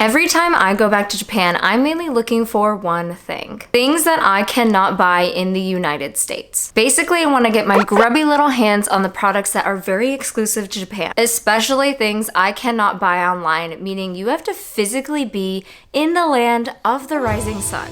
Every time I go back to Japan, I'm mainly looking for one thing. Things that I cannot buy in the United States. Basically, I want to get my grubby little hands on the products that are very exclusive to Japan, especially things I cannot buy online, meaning you have to physically be in the land of the rising sun.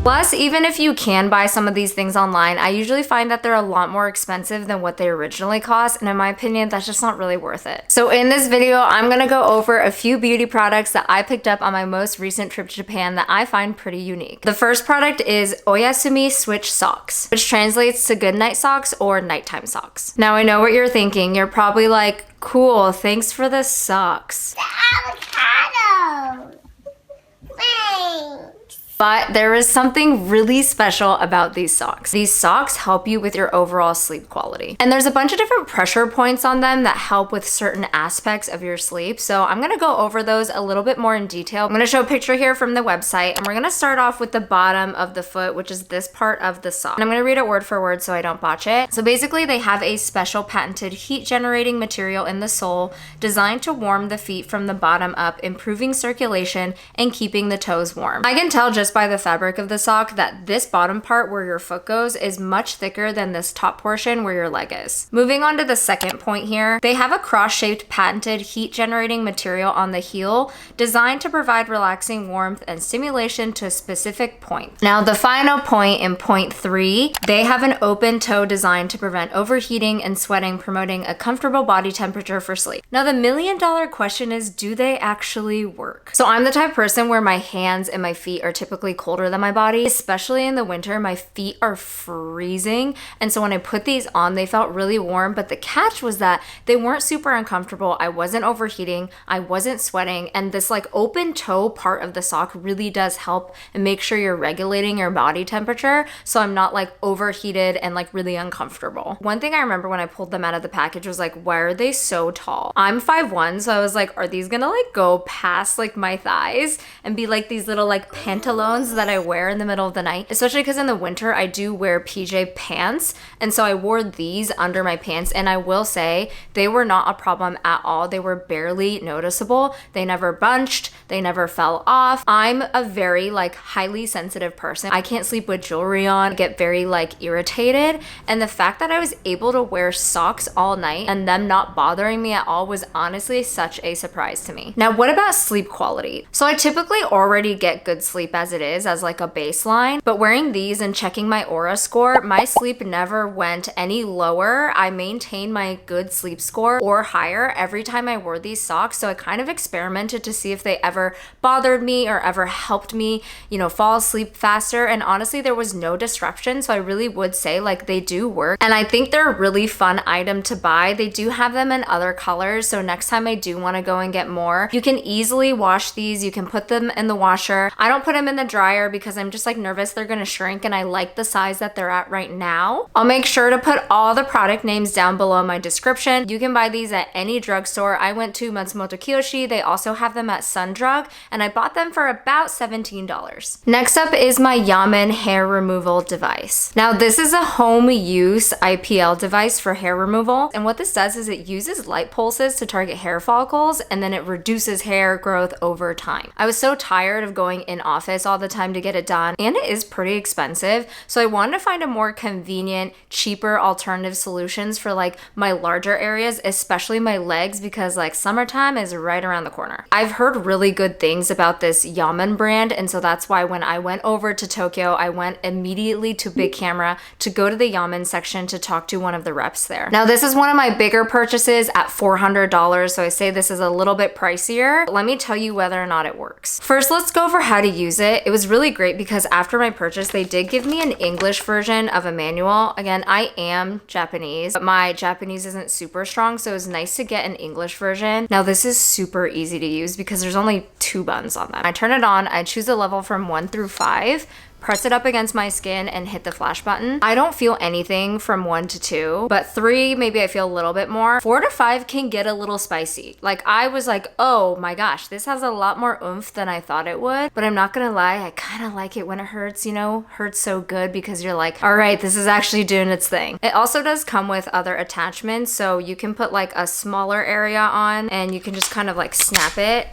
Plus, even if you can buy some of these things online, I usually find that they're a lot more expensive than what they originally cost, and in my opinion, that's just not really worth it. So in this video, I'm gonna go over a few beauty products that I picked up on my most recent trip to Japan that I find pretty unique. The first product is Oyasumi Switch Socks, which translates to goodnight socks or nighttime socks. Now I know what you're thinking. You're probably like, cool, thanks for the socks. The avocado! Thanks! But there is something really special about these socks. These socks help you with your overall sleep quality. And there's a bunch of different pressure points on them that help with certain aspects of your sleep. So I'm gonna go over those a little bit more in detail. I'm gonna show a picture here from the website, and we're gonna start off with the bottom of the foot, which is this part of the sock. And I'm gonna read it word for word so I don't botch it. So basically they have a special patented heat generating material in the sole designed to warm the feet from the bottom up, improving circulation and keeping the toes warm. I can tell just by the fabric of the sock that this bottom part where your foot goes is much thicker than this top portion where your leg is. Moving on to the second point here, they have a cross-shaped patented heat generating material on the heel designed to provide relaxing warmth and stimulation to a specific point. Now the final point in point 3, they have an open toe designed to prevent overheating and sweating, promoting a comfortable body temperature for sleep. Now the million-dollar question is, do they actually work? So I'm the type of person where my hands and my feet are typically colder than my body, especially in the winter. My feet are freezing, and so when I put these on, they felt really warm, but the catch was that they weren't super uncomfortable. I wasn't overheating, I wasn't sweating, and this like open toe part of the sock really does help and make sure you're regulating your body temperature so I'm not like overheated and like really uncomfortable. One thing I remember when I pulled them out of the package was like, why are they so tall? I'm 5'1", so I was like, are these gonna like go past like my thighs and be like these little like pantaloons that I wear in the middle of the night? Especially because in the winter I do wear PJ pants, and so I wore these under my pants, and I will say they were not a problem at all. They were barely noticeable. They never bunched, they never fell off. I'm a very like highly sensitive person. I can't sleep with jewelry on, I get very like irritated, and the fact that I was able to wear socks all night and them not bothering me at all was honestly such a surprise to me. Now what about sleep quality? So I typically already get good sleep as it is, as like a baseline, but wearing these and checking my aura score, my sleep never went any lower. I maintained my good sleep score or higher every time I wore these socks. So I kind of experimented to see if they ever bothered me or ever helped me, you know, fall asleep faster, and honestly there was no disruption. So I really would say like they do work, and I think they're a really fun item to buy. They do have them in other colors, so next time I do want to go and get more, you can easily wash these. You can put them in the washer. I don't put them in the dryer because I'm just like nervous they're gonna shrink, and I like the size that they're at right now. I'll make sure to put all the product names down below in my description. You can buy these at any drugstore. I went to Matsumoto Kiyoshi. They also have them at Sundrug, and I bought them for about $17. Next up is my Yaman hair removal device. Now this is a home use IPL device for hair removal, and what this does is it uses light pulses to target hair follicles, and then it reduces hair growth over time. I was so tired of going in office all the time to get it done, and it is pretty expensive, so I wanted to find a more convenient, cheaper alternative solutions for like my larger areas, especially my legs, because like summertime is right around the corner. I've heard really good things about this Yaman brand, and so that's why when I went over to Tokyo, I went immediately to Big Camera to go to the Yaman section to talk to one of the reps there. Now this is one of my bigger purchases at $400, so I say this is a little bit pricier. Let me tell you whether or not it works. First, let's go over how to use it. It was really great because after my purchase, they did give me an English version of a manual. Again, I am Japanese, but my Japanese isn't super strong, so it was nice to get an English version. Now this is super easy to use because there's only 2 buttons on them. I turn it on, I choose a level from 1 through 5, press it up against my skin and hit the flash button. I don't feel anything from 1 to 2, but 3, maybe I feel a little bit more. 4 to 5 can get a little spicy. Like I was like, oh my gosh, this has a lot more oomph than I thought it would, but I'm not gonna lie, I kind of like it when it hurts, you know, hurts so good because you're like, all right, this is actually doing its thing. It also does come with other attachments, so you can put like a smaller area on and you can just kind of like snap it.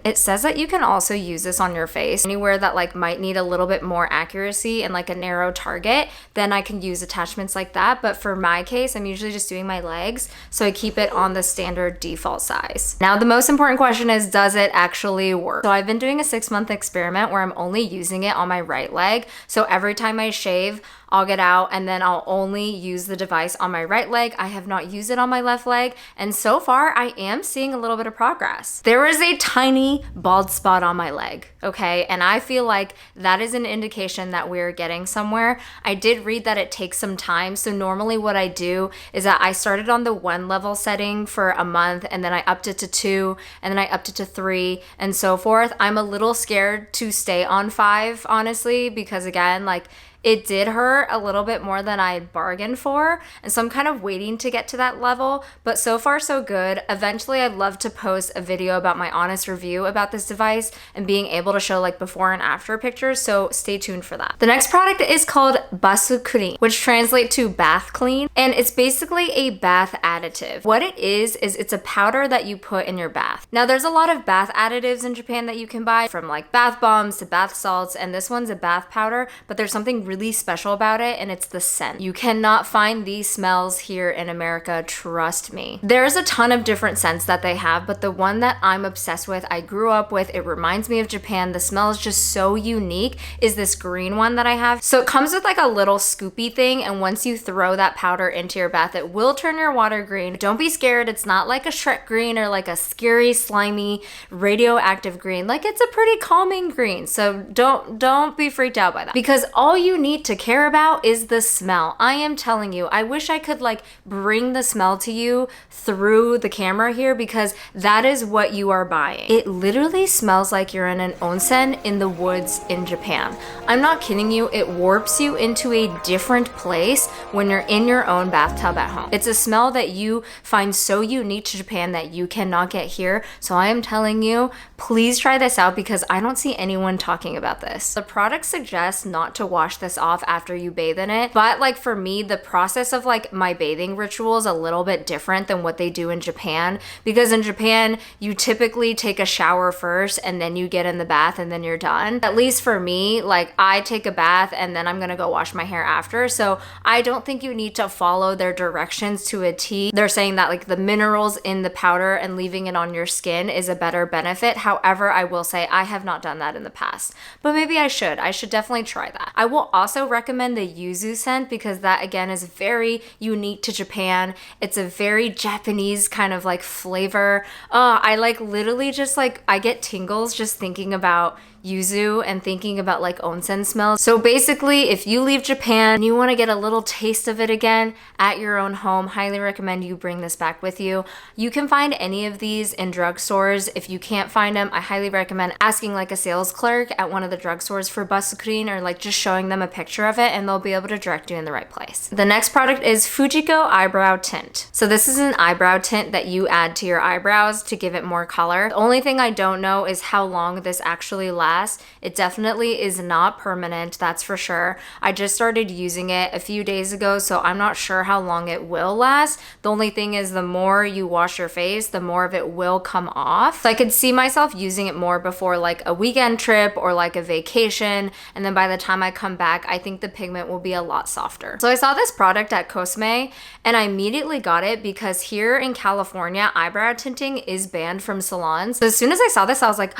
It says that you can also use this on your face. Anywhere that like might need a little bit more accuracy and like a narrow target, then I can use attachments like that. But for my case, I'm usually just doing my legs, so I keep it on the standard default size. Now, the most important question is, does it actually work? So I've been doing a 6-month experiment where I'm only using it on my right leg. So every time I shave, I'll get out and then I'll only use the device on my right leg. I have not used it on my left leg. And so far, I am seeing a little bit of progress. There is a tiny bald spot on my leg, okay? And I feel like that is an indication that we're getting somewhere. I did read that it takes some time. So normally what I do is that I started on the 1 level setting for a month, and then I upped it to 2, and then I upped it to 3, and so forth. I'm a little scared to stay on 5, honestly, because again, like, it did hurt a little bit more than I bargained for, and so I'm kind of waiting to get to that level, but so far so good. Eventually, I'd love to post a video about my honest review about this device and being able to show like before and after pictures, so stay tuned for that. The next product is called Basukurin, which translates to bath clean, and it's basically a bath additive. What it is it's a powder that you put in your bath. Now, there's a lot of bath additives in Japan that you can buy, from like bath bombs to bath salts, and this one's a bath powder, but there's something really special about it, and it's the scent. You cannot find these smells here in America, trust me. There's a ton of different scents that they have, but the one that I'm obsessed with, I grew up with, it reminds me of Japan, the smell is just so unique, is this green one that I have. So it comes with like a little scoopy thing, and once you throw that powder into your bath, it will turn your water green. Don't be scared, it's not like a Shrek green or like a scary, slimy, radioactive green. Like, it's a pretty calming green, so don't be freaked out by that, because all you need to care about is the smell. I am telling you, I wish I could like bring the smell to you through the camera here, because that is what you are buying. It literally smells like you're in an onsen in the woods in Japan. I'm not kidding you, it warps you into a different place when you're in your own bathtub at home. It's a smell that you find so unique to Japan that you cannot get here. So I am telling you, please try this out, because I don't see anyone talking about this. The product suggests not to wash this off after you bathe in it, but like for me, the process of like my bathing ritual is a little bit different than what they do in Japan, because in Japan you typically take a shower first and then you get in the bath and then you're done. At least for me, like I take a bath and then I'm gonna go wash my hair after, so I don't think you need to follow their directions to a T. They're saying that like the minerals in the powder and leaving it on your skin is a better benefit. However, I will say I have not done that in the past, but maybe I should definitely try that. I will also recommend the yuzu scent, because that again is very unique to Japan. It's a very Japanese kind of like flavor. I like literally just like, I get tingles just thinking about yuzu and thinking about like onsen smells. So basically, if you leave Japan and you want to get a little taste of it again at your own home, highly recommend you bring this back with you. You can find any of these in drugstores. If you can't find them, I highly recommend asking like a sales clerk at one of the drugstores for Basukurin, or like just showing them a picture of it, and they'll be able to direct you in the right place. The next product is Fujiko Eyebrow Tint. So this is an eyebrow tint that you add to your eyebrows to give it more color. The only thing I don't know is how long this actually lasts. It definitely is not permanent, that's for sure. I just started using it a few days ago, so I'm not sure how long it will last. The only thing is, the more you wash your face, the more of it will come off. So I could see myself using it more before like a weekend trip or like a vacation, and then by the time I come back, I think the pigment will be a lot softer. So I saw this product at Canmake, and I immediately got it because here in California, eyebrow tinting is banned from salons. So as soon as I saw this, I was like,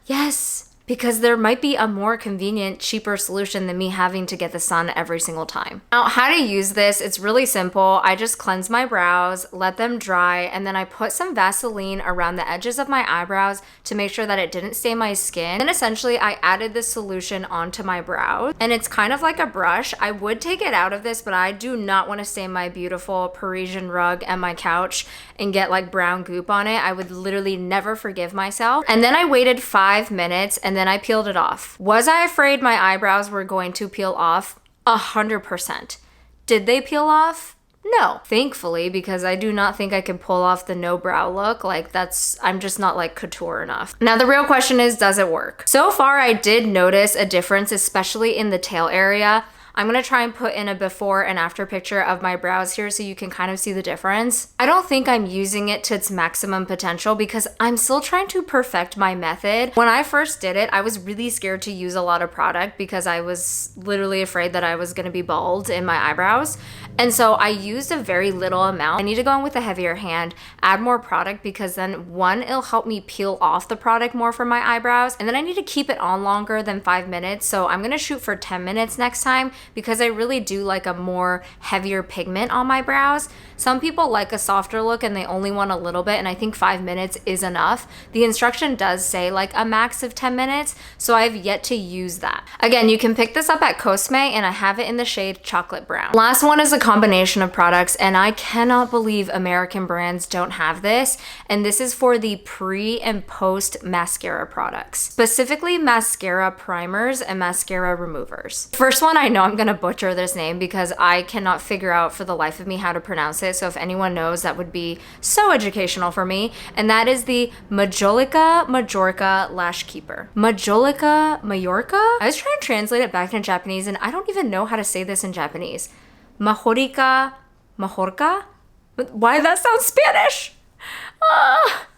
yes, because there might be a more convenient, cheaper solution than me having to get the sun every single time. Now, how to use this, it's really simple. I just cleanse my brows, let them dry, and then I put some Vaseline around the edges of my eyebrows to make sure that it didn't stain my skin. And essentially, I added this solution onto my brows, and it's kind of like a brush. I would take it out of this, but I do not want to stain my beautiful Parisian rug and my couch and get like brown goop on it. I would literally never forgive myself. And then I waited 5 minutes, and then I peeled it off. Was I afraid my eyebrows were going to peel off? 100%. Did they peel off? No, thankfully, because I do not think I could pull off the no brow look. Like I'm just not like couture enough. Now the real question is, does it work? So far I did notice a difference, especially in the tail area. I'm gonna try and put in a before and after picture of my brows here so you can kind of see the difference. I don't think I'm using it to its maximum potential because I'm still trying to perfect my method. When I first did it, I was really scared to use a lot of product because I was literally afraid that I was gonna be bald in my eyebrows. And so I used a very little amount. I need to go in with a heavier hand, add more product because then one, it'll help me peel off the product more from my eyebrows. And then I need to keep it on longer than 5 minutes. So I'm gonna shoot for 10 minutes next time because I really do like a more heavier pigment on my brows. Some people like a softer look and they only want a little bit, and I think 5 minutes is enough. The instruction does say like a max of 10 minutes, so I've yet to use that. Again, you can pick this up at Cosme and I have it in the shade Chocolate Brown. Last one is a combination of products, and I cannot believe American brands don't have this, and this is for the pre and post mascara products, specifically mascara primers and mascara removers. First one, I know I'm gonna butcher this name because I cannot figure out for the life of me how to pronounce it, so if anyone knows, that would be so educational for me, and that is the Majolica Majorca Lash Keeper. Majolica Majorca? I was trying to translate it back into Japanese and I don't even know how to say this in Japanese. Majolica Majorca? Why that sounds Spanish?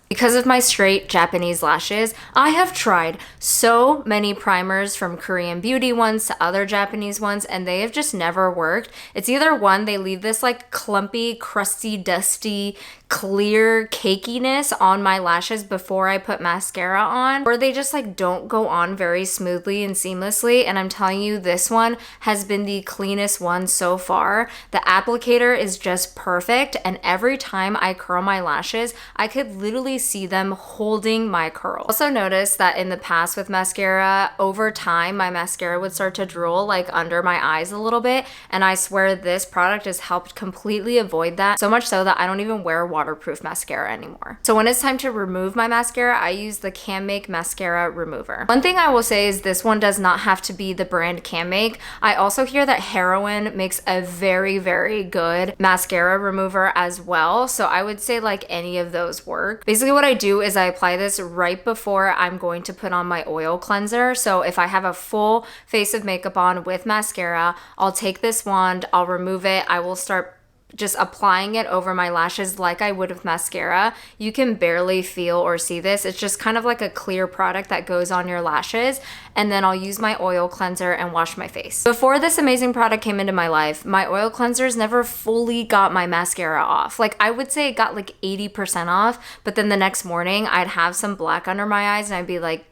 Because of my straight Japanese lashes, I have tried so many primers from Korean beauty ones to other Japanese ones, and they have just never worked. It's either one, they leave this like clumpy, crusty, dusty, clear cakiness on my lashes before I put mascara on, or they just like don't go on very smoothly and seamlessly. And I'm telling you, this one has been the cleanest one so far. The applicator is just perfect, and every time I curl my lashes, I could literally see them holding my curl. Also noticed that in the past with mascara, over time my mascara would start to drool like under my eyes a little bit, and I swear this product has helped completely avoid that, so much so that I don't even wear waterproof mascara anymore. So when it's time to remove my mascara, I use the Canmake mascara remover. One thing I will say is this one does not have to be the brand Canmake. I also hear that Heroin makes a very, very good mascara remover as well, so I would say like any of those work. Basically what I do is I apply this right before I'm going to put on my oil cleanser. So if I have a full face of makeup on with mascara, I'll take this wand, I'll remove it, I will start just applying it over my lashes like I would with mascara. You can barely feel or see this. It's just kind of like a clear product that goes on your lashes, and then I'll use my oil cleanser and wash my face. Before this amazing product came into my life, my oil cleansers never fully got my mascara off. Like I would say it got like 80% off, but then the next morning I'd have some black under my eyes and I'd be like,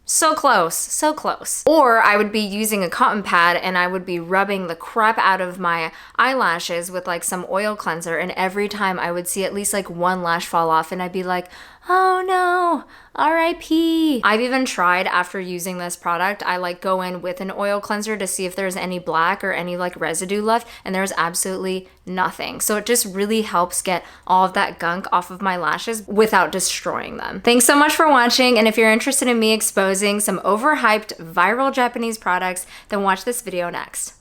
so close, so close. Or I would be using a cotton pad and I would be rubbing the crap out of my eyelashes with like some oil cleanser, and every time I would see at least like one lash fall off and I'd be like, oh no, RIP. I've even tried after using this product, I like go in with an oil cleanser to see if there's any black or any like residue left, and there's absolutely nothing. So it just really helps get all of that gunk off of my lashes without destroying them. Thanks so much for watching, and if you're interested in me exposing some overhyped viral Japanese products, then watch this video next.